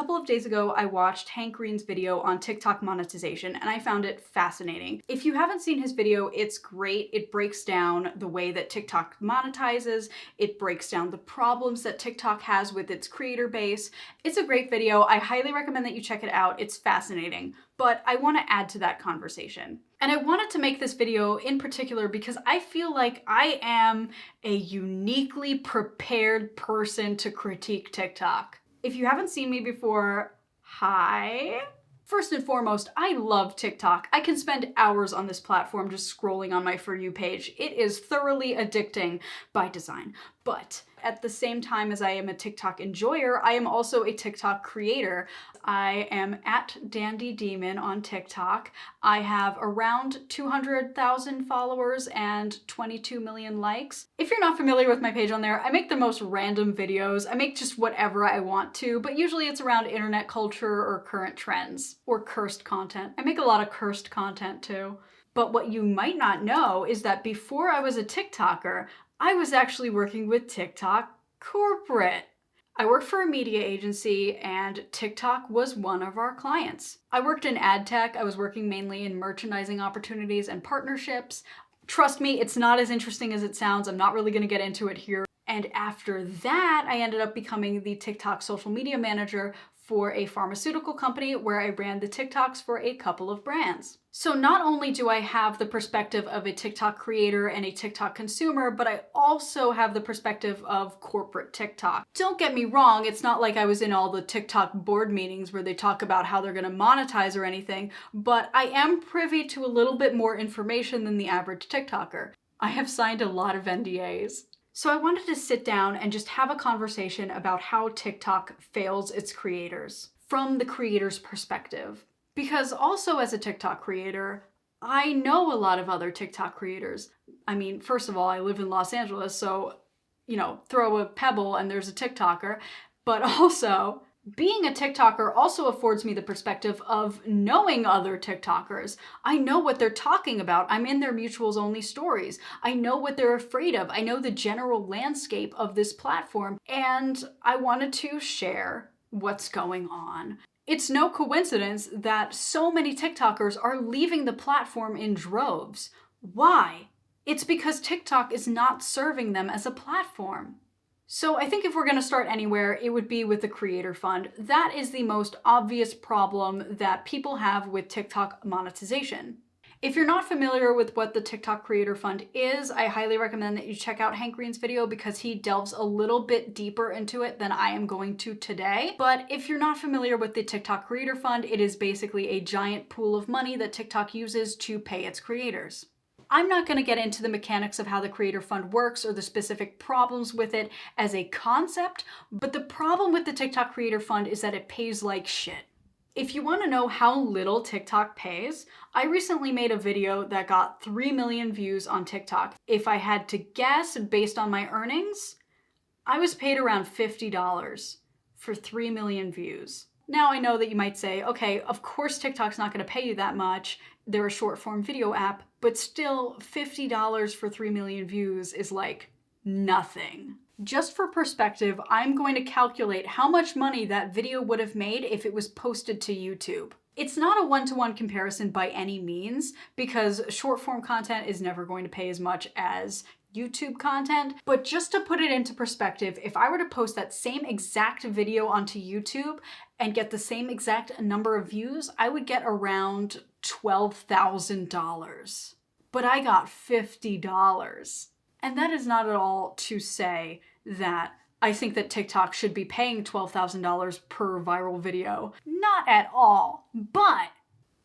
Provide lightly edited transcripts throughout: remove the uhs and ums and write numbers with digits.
couple of days ago, I watched Hank Green's video on TikTok monetization, and I found it fascinating. If you haven't seen his video, it's great. It breaks down the way that TikTok monetizes. It breaks down the problems that TikTok has with its creator base. It's a great video. I highly recommend that you check it out. It's fascinating. But I want to add to that conversation. And I wanted to make this video in particular because I feel like I am a uniquely prepared person to critique TikTok. If you haven't seen me before, hi. First and foremost, I love TikTok. I can spend hours on this platform just scrolling on my For You page. It is thoroughly addicting by design. But at the same time as I am a TikTok enjoyer, I am also a TikTok creator. I am at Dandy Demon on TikTok. I have around 200,000 followers and 22 million likes. If you're not familiar with my page on there, I make the most random videos. I make just whatever I want to, but usually it's around internet culture or current trends or cursed content. I make a lot of cursed content too. But what you might not know is that before I was a TikToker, I was actually working with TikTok corporate. I worked for a media agency and TikTok was one of our clients. I worked in ad tech. I was working mainly in merchandising opportunities and partnerships. Trust me, it's not as interesting as it sounds. I'm not really going to get into it here. And after that, I ended up becoming the TikTok social media manager for a pharmaceutical company where I ran the TikToks for a couple of brands. So not only do I have the perspective of a TikTok creator and a TikTok consumer, but I also have the perspective of corporate TikTok. Don't get me wrong, it's not like I was in all the TikTok board meetings where they talk about how they're gonna monetize or anything, but I am privy to a little bit more information than the average TikToker. I have signed a lot of NDAs. So I wanted to sit down and just have a conversation about how TikTok fails its creators from the creator's perspective. Because also as a TikTok creator, I know a lot of other TikTok creators. I mean, first of all, I live in Los Angeles, so, throw a pebble and there's a TikToker. But also, being a TikToker also affords me the perspective of knowing other TikTokers. I know what they're talking about. I'm in their mutuals only stories. I know what they're afraid of. I know the general landscape of this platform, and I wanted to share what's going on. It's no coincidence that so many TikTokers are leaving the platform in droves. Why? It's because TikTok is not serving them as a platform. So I think if we're going to start anywhere, it would be with the Creator Fund. That is the most obvious problem that people have with TikTok monetization. If you're not familiar with what the TikTok Creator Fund is, I highly recommend that you check out Hank Green's video because he delves a little bit deeper into it than I am going to today. But if you're not familiar with the TikTok Creator Fund, it is basically a giant pool of money that TikTok uses to pay its creators. I'm not going to get into the mechanics of how the Creator Fund works or the specific problems with it as a concept, but the problem with the TikTok Creator Fund is that it pays like shit. If you want to know how little TikTok pays, I recently made a video that got 3 million views on TikTok. If I had to guess based on my earnings, I was paid around $50 for 3 million views. Now I know that you might say, okay, of course TikTok's not going to pay you that much. They're a short form video app, but still $50 for 3 million views is like nothing. Just for perspective, I'm going to calculate how much money that video would have made if it was posted to YouTube. It's not a one-to-one comparison by any means because short form content is never going to pay as much as YouTube content, but just to put it into perspective, if I were to post that same exact video onto YouTube and get the same exact number of views, I would get around $12,000. But I got $50. And that is not at all to say that I think that TikTok should be paying $12,000 per viral video. Not at all. But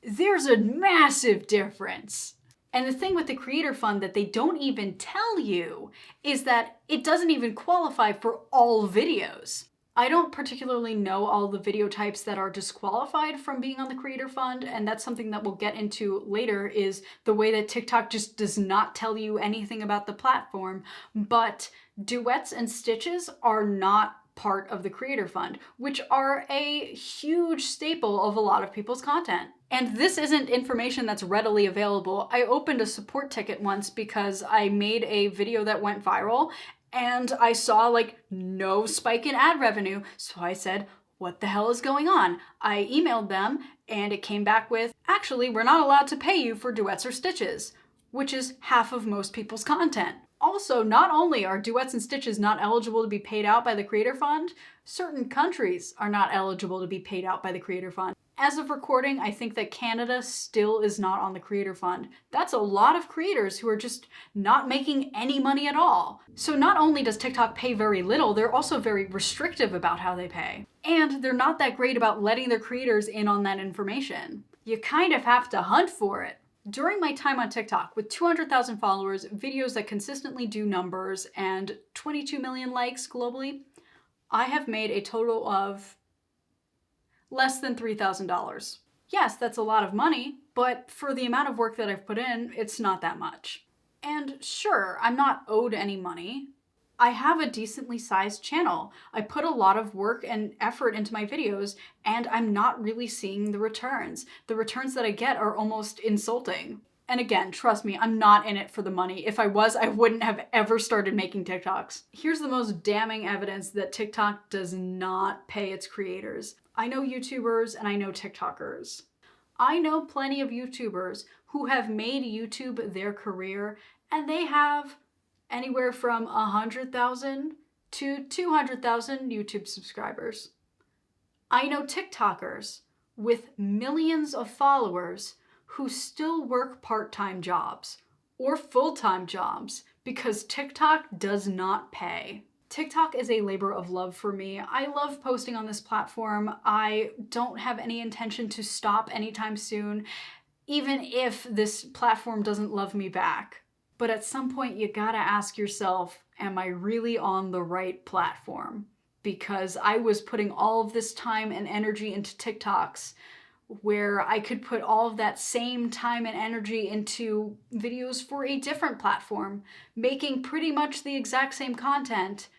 there's a massive difference. And the thing with the Creator Fund that they don't even tell you is that it doesn't even qualify for all videos. I don't particularly know all the video types that are disqualified from being on the Creator Fund, and that's something that we'll get into later is the way that TikTok just does not tell you anything about the platform, but duets and stitches are not part of the Creator Fund, which are a huge staple of a lot of people's content. And this isn't information that's readily available. I opened a support ticket once because I made a video that went viral and I saw like no spike in ad revenue. So I said, what the hell is going on? I emailed them and it came back with, actually, we're not allowed to pay you for duets or stitches, which is half of most people's content. Also, not only are duets and stitches not eligible to be paid out by the Creator Fund, certain countries are not eligible to be paid out by the Creator Fund. As of recording, I think that Canada still is not on the Creator Fund. That's a lot of creators who are just not making any money at all. So not only does TikTok pay very little, they're also very restrictive about how they pay. And they're not that great about letting their creators in on that information. You kind of have to hunt for it. During my time on TikTok, with 200,000 followers, videos that consistently do numbers, and 22 million likes globally, I have made a total of less than $3,000. Yes, that's a lot of money, but for the amount of work that I've put in, it's not that much. And sure, I'm not owed any money. I have a decently sized channel. I put a lot of work and effort into my videos, and I'm not really seeing the returns. The returns that I get are almost insulting. And again, trust me, I'm not in it for the money. If I was, I wouldn't have ever started making TikToks. Here's the most damning evidence that TikTok does not pay its creators. I know YouTubers and I know TikTokers. I know plenty of YouTubers who have made YouTube their career, and they have anywhere from 100,000 to 200,000 YouTube subscribers. I know TikTokers with millions of followers who still work part-time jobs or full-time jobs because TikTok does not pay. TikTok is a labor of love for me. I love posting on this platform. I don't have any intention to stop anytime soon, even if this platform doesn't love me back. But at some point you gotta ask yourself, am I really on the right platform? Because I was putting all of this time and energy into TikToks where I could put all of that same time and energy into videos for a different platform, making pretty much the exact same content,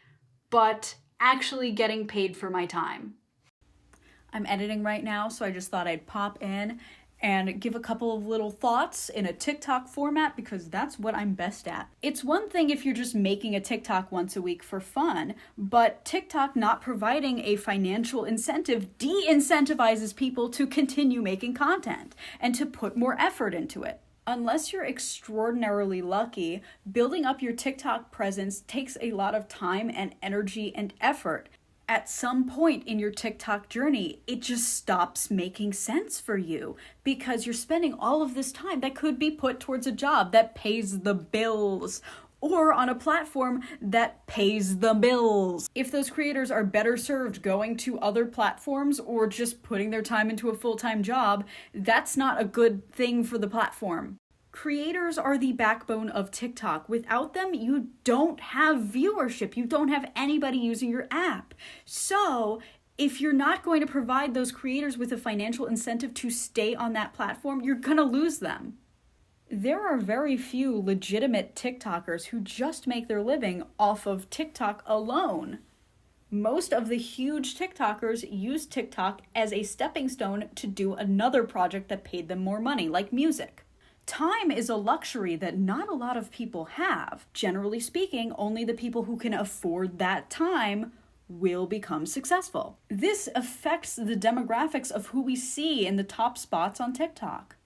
but actually getting paid for my time. I'm editing right now, so I just thought I'd pop in and give a couple of little thoughts in a TikTok format because that's what I'm best at. It's one thing if you're just making a TikTok once a week for fun, but TikTok not providing a financial incentive de-incentivizes people to continue making content and to put more effort into it. Unless you're extraordinarily lucky, building up your TikTok presence takes a lot of time and energy and effort. At some point in your TikTok journey, it just stops making sense for you because you're spending all of this time that could be put towards a job that pays the bills or on a platform that pays the bills. If those creators are better served going to other platforms or just putting their time into a full-time job, that's not a good thing for the platform. Creators are the backbone of TikTok. Without them, you don't have viewership. You don't have anybody using your app. So if you're not going to provide those creators with a financial incentive to stay on that platform, you're gonna lose them. There are very few legitimate TikTokers who just make their living off of TikTok alone. Most of the huge TikTokers use TikTok as a stepping stone to do another project that paid them more money, like music. Time is a luxury that not a lot of people have. Generally speaking, only the people who can afford that time will become successful. This affects the demographics of who we see in the top spots on TikTok.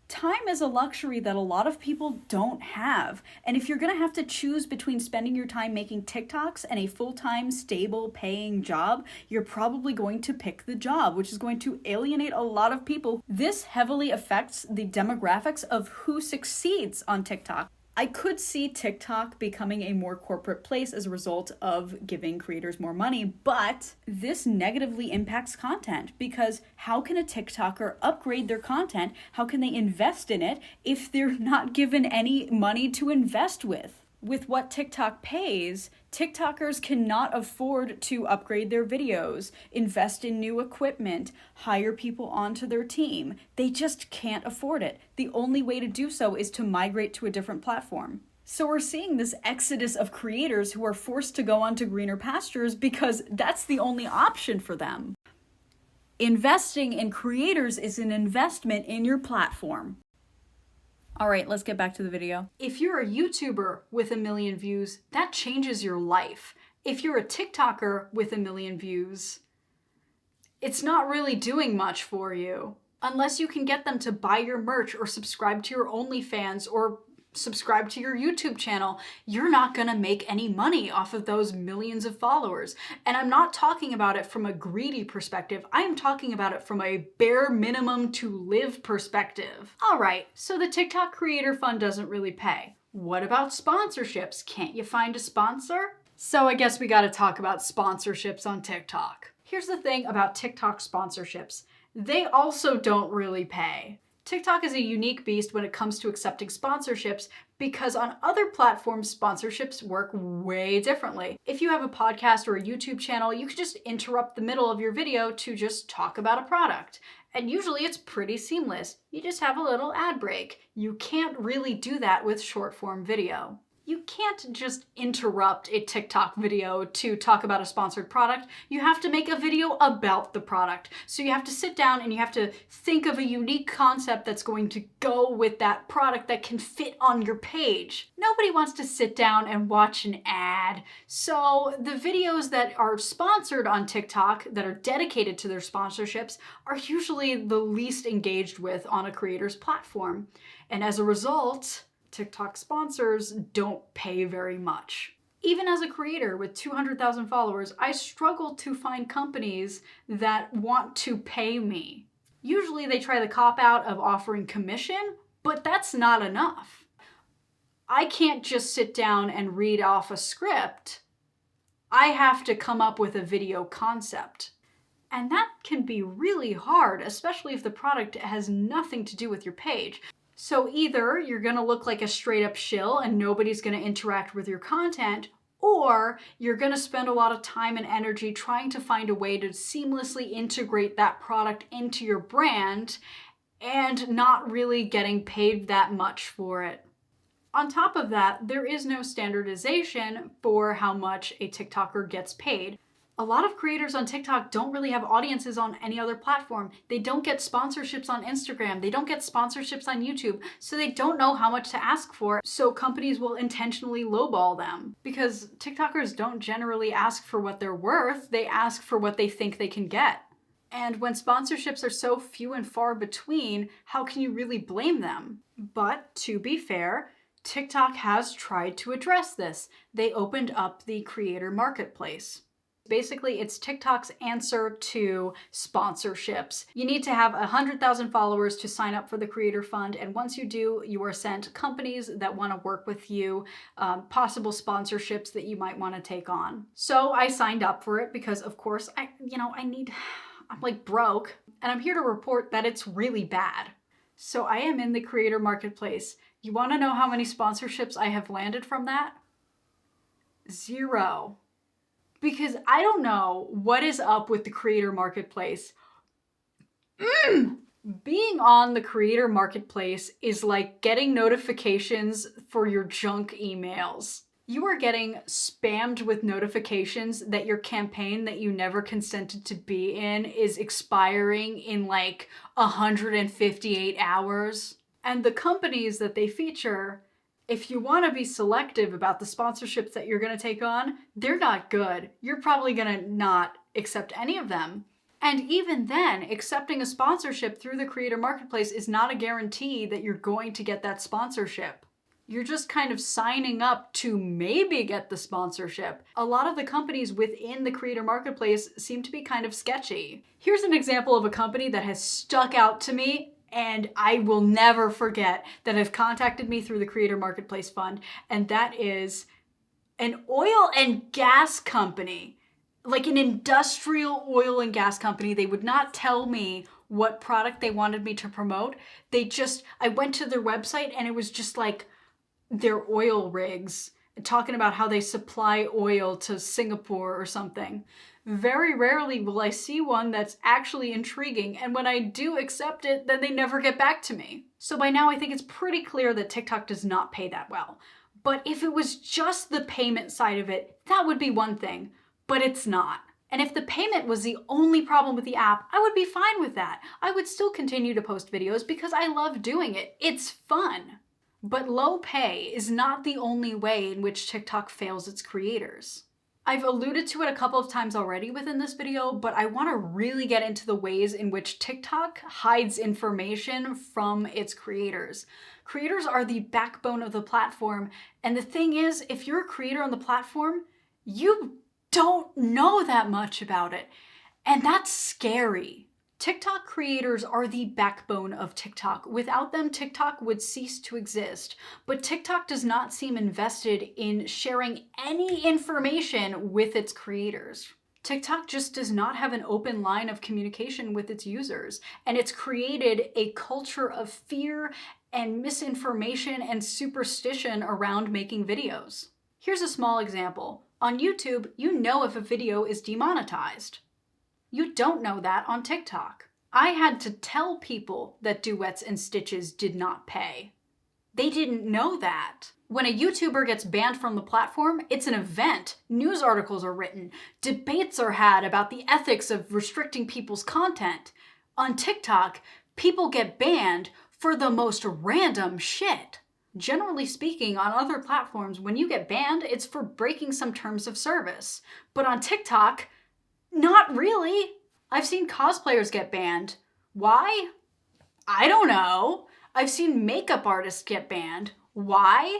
Time is a luxury that a lot of people don't have. And if you're gonna have to choose between spending your time making TikToks and a full-time, stable, paying job, you're probably going to pick the job, which is going to alienate a lot of people. This heavily affects the demographics of who succeeds on TikTok. I could see TikTok becoming a more corporate place as a result of giving creators more money, but this negatively impacts content because how can a TikToker upgrade their content? How can they invest in it if they're not given any money to invest with? With what TikTok pays, TikTokers cannot afford to upgrade their videos, invest in new equipment, hire people onto their team. They just can't afford it. The only way to do so is to migrate to a different platform. So we're seeing this exodus of creators who are forced to go onto greener pastures because that's the only option for them. Investing in creators is an investment in your platform. All right, let's get back to the video. If you're a YouTuber with 1 million views, that changes your life. If you're a TikToker with 1 million views, it's not really doing much for you. Unless you can get them to buy your merch or subscribe to your OnlyFans or subscribe to your YouTube channel, you're not gonna make any money off of those millions of followers. And I'm not talking about it from a greedy perspective, I am talking about it from a bare minimum to live perspective. All right, so the TikTok Creator Fund doesn't really pay. What about sponsorships? Can't you find a sponsor? So I guess we gotta talk about sponsorships on TikTok. Here's the thing about TikTok sponsorships. They also don't really pay. TikTok is a unique beast when it comes to accepting sponsorships because on other platforms, sponsorships work way differently. If you have a podcast or a YouTube channel, you can just interrupt the middle of your video to just talk about a product. And usually it's pretty seamless. You just have a little ad break. You can't really do that with short form video. You can't just interrupt a TikTok video to talk about a sponsored product. You have to make a video about the product. So you have to sit down and you have to think of a unique concept that's going to go with that product that can fit on your page. Nobody wants to sit down and watch an ad. So the videos that are sponsored on TikTok, that are dedicated to their sponsorships, are usually the least engaged with on a creator's platform. And as a result, TikTok sponsors don't pay very much. Even as a creator with 200,000 followers, I struggle to find companies that want to pay me. Usually they try the cop-out of offering commission, but that's not enough. I can't just sit down and read off a script. I have to come up with a video concept. And that can be really hard, especially if the product has nothing to do with your page. So either you're gonna look like a straight up shill and nobody's gonna interact with your content, or you're gonna spend a lot of time and energy trying to find a way to seamlessly integrate that product into your brand and not really getting paid that much for it. On top of that, there is no standardization for how much a TikToker gets paid. A lot of creators on TikTok don't really have audiences on any other platform. They don't get sponsorships on Instagram. They don't get sponsorships on YouTube. So they don't know how much to ask for. So companies will intentionally lowball them because TikTokers don't generally ask for what they're worth. They ask for what they think they can get. And when sponsorships are so few and far between, how can you really blame them? But to be fair, TikTok has tried to address this. They opened up the creator marketplace. Basically, it's TikTok's answer to sponsorships. You need to have 100,000 followers to sign up for the Creator Fund, and once you do, you are sent companies that want to work with you, possible sponsorships that you might want to take on. So I signed up for it because, of course, I'm like broke, and I'm here to report that it's really bad. So I am in the Creator Marketplace. You want to know how many sponsorships I have landed from that? 0. Because I don't know what is up with the Creator Marketplace. Being on the Creator Marketplace is like getting notifications for your junk emails. You are getting spammed with notifications that your campaign that you never consented to be in is expiring in like 158 hours. And the companies that they feature, if you want to be selective about the sponsorships that you're going to take on, they're not good. You're probably going to not accept any of them. And even then, accepting a sponsorship through the Creator Marketplace is not a guarantee that you're going to get that sponsorship. You're just kind of signing up to maybe get the sponsorship. A lot of the companies within the Creator Marketplace seem to be kind of sketchy. Here's an example of a company that has stuck out to me and I will never forget, that have contacted me through the Creator Marketplace Fund, and that is an oil and gas company. Like an industrial oil and gas company. They would not tell me what product they wanted me to promote. I went to their website and it was just like their oil rigs, talking about how they supply oil to Singapore or something. Very rarely will I see one that's actually intriguing, and when I do accept it, then they never get back to me. So by now I think it's pretty clear that TikTok does not pay that well. But if it was just the payment side of it, that would be one thing, but it's not. And if the payment was the only problem with the app, I would be fine with that. I would still continue to post videos because I love doing it. It's fun. But low pay is not the only way in which TikTok fails its creators. I've alluded to it a couple of times already within this video, but I want to really get into the ways in which TikTok hides information from its creators. Creators are the backbone of the platform, and the thing is, if you're a creator on the platform, you don't know that much about it, and that's scary. TikTok creators are the backbone of TikTok. Without them, TikTok would cease to exist. But TikTok does not seem invested in sharing any information with its creators. TikTok just does not have an open line of communication with its users, and it's created a culture of fear and misinformation and superstition around making videos. Here's a small example. On YouTube, you know if a video is demonetized. You don't know that on TikTok. I had to tell people that Duets and Stitches did not pay. They didn't know that. When a YouTuber gets banned from the platform, it's an event. News articles are written. Debates are had about the ethics of restricting people's content. On TikTok, people get banned for the most random shit. Generally speaking, on other platforms, when you get banned, it's for breaking some terms of service. But on TikTok, not really. I've seen cosplayers get banned. Why? I don't know. I've seen makeup artists get banned. Why?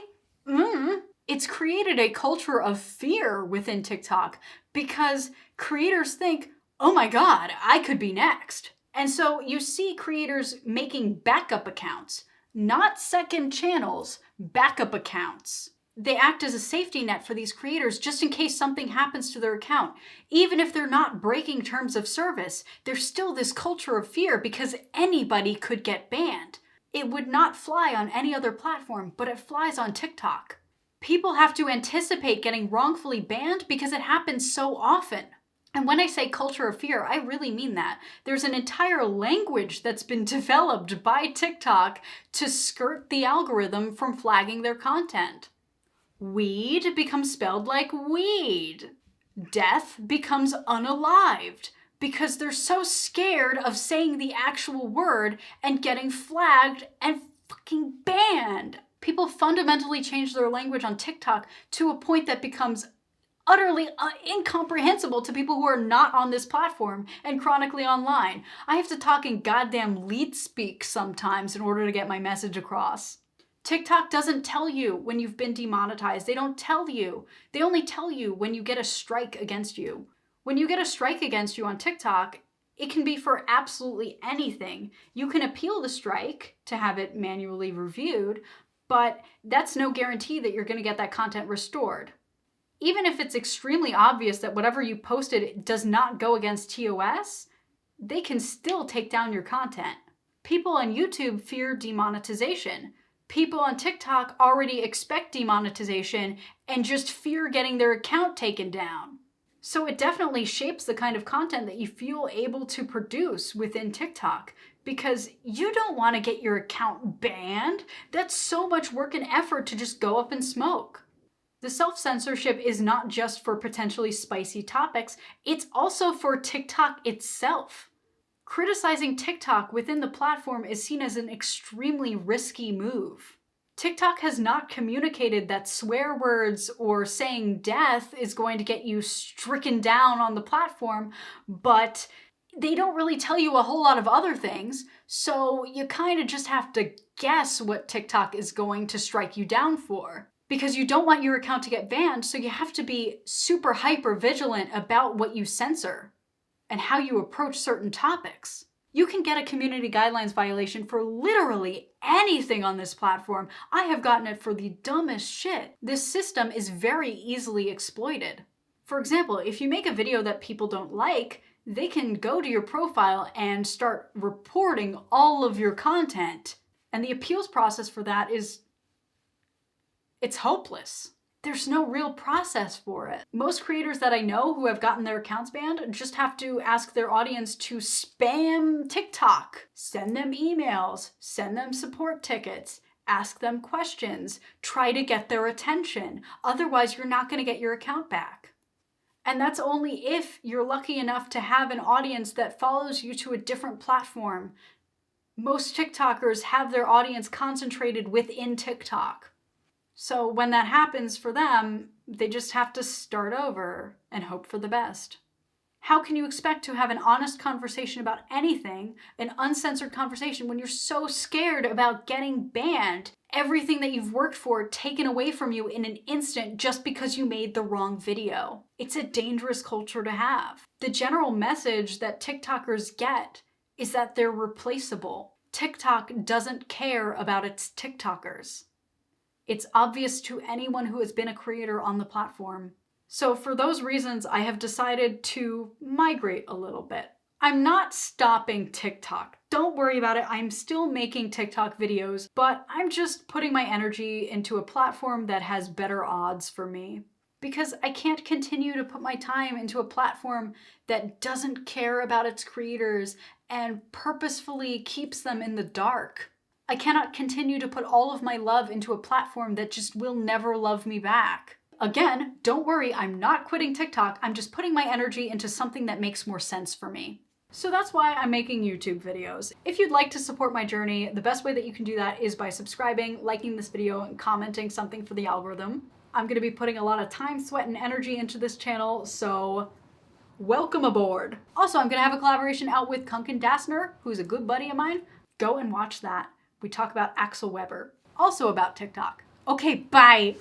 It's created a culture of fear within TikTok because creators think, oh my god, I could be next. And so you see creators making backup accounts, not second channels, backup accounts. They act as a safety net for these creators just in case something happens to their account. Even if they're not breaking terms of service, there's still this culture of fear because anybody could get banned. It would not fly on any other platform, but it flies on TikTok. People have to anticipate getting wrongfully banned because it happens so often. And when I say culture of fear, I really mean that. There's an entire language that's been developed by TikTok to skirt the algorithm from flagging their content. Weed becomes spelled like weed. Death becomes unalived because they're so scared of saying the actual word and getting flagged and fucking banned. People fundamentally change their language on TikTok to a point that becomes utterly incomprehensible to people who are not on this platform and chronically online. I have to talk in goddamn leet speak sometimes in order to get my message across. TikTok doesn't tell you when you've been demonetized. They don't tell you. They only tell you when you get a strike against you. When you get a strike against you on TikTok, it can be for absolutely anything. You can appeal the strike to have it manually reviewed, but that's no guarantee that you're going to get that content restored. Even if it's extremely obvious that whatever you posted does not go against TOS, they can still take down your content. People on YouTube fear demonetization. People on TikTok already expect demonetization and just fear getting their account taken down. So it definitely shapes the kind of content that you feel able to produce within TikTok because you don't want to get your account banned. That's so much work and effort to just go up and smoke. The self-censorship is not just for potentially spicy topics, it's also for TikTok itself. Criticizing TikTok within the platform is seen as an extremely risky move. TikTok has not communicated that swear words or saying death is going to get you stricken down on the platform, but they don't really tell you a whole lot of other things, so you kind of just have to guess what TikTok is going to strike you down for. Because you don't want your account to get banned, so you have to be super hyper vigilant about what you censor and how you approach certain topics. You can get a community guidelines violation for literally anything on this platform. I have gotten it for the dumbest shit. This system is very easily exploited. For example, if you make a video that people don't like, they can go to your profile and start reporting all of your content. And the appeals process for that it's hopeless. There's no real process for it. Most creators that I know who have gotten their accounts banned just have to ask their audience to spam TikTok, send them emails, send them support tickets, ask them questions, try to get their attention. Otherwise, you're not going to get your account back. And that's only if you're lucky enough to have an audience that follows you to a different platform. Most TikTokers have their audience concentrated within TikTok. So when that happens for them, They just have to start over and hope for the best. How can you expect to have an honest conversation about anything, an uncensored conversation, when you're so scared about getting banned? Everything that you've worked for taken away from you in an instant just because you made the wrong video. It's a dangerous culture to have. The general message that TikTokers get is that they're replaceable. TikTok doesn't care about its TikTokers. It's obvious to anyone who has been a creator on the platform. So for those reasons, I have decided to migrate a little bit. I'm not stopping TikTok. Don't worry about it. I'm still making TikTok videos, but I'm just putting my energy into a platform that has better odds for me. Because I can't continue to put my time into a platform that doesn't care about its creators and purposefully keeps them in the dark. I cannot continue to put all of my love into a platform that just will never love me back. Again, don't worry, I'm not quitting TikTok. I'm just putting my energy into something that makes more sense for me. So that's why I'm making YouTube videos. If you'd like to support my journey, the best way that you can do that is by subscribing, liking this video, and commenting something for the algorithm. I'm gonna be putting a lot of time, sweat, and energy into this channel, so welcome aboard. Also, I'm gonna have a collaboration out with Kunken Dassner, who's a good buddy of mine. Go and watch that. We talk about Axel Weber, also about TikTok. Okay, bye.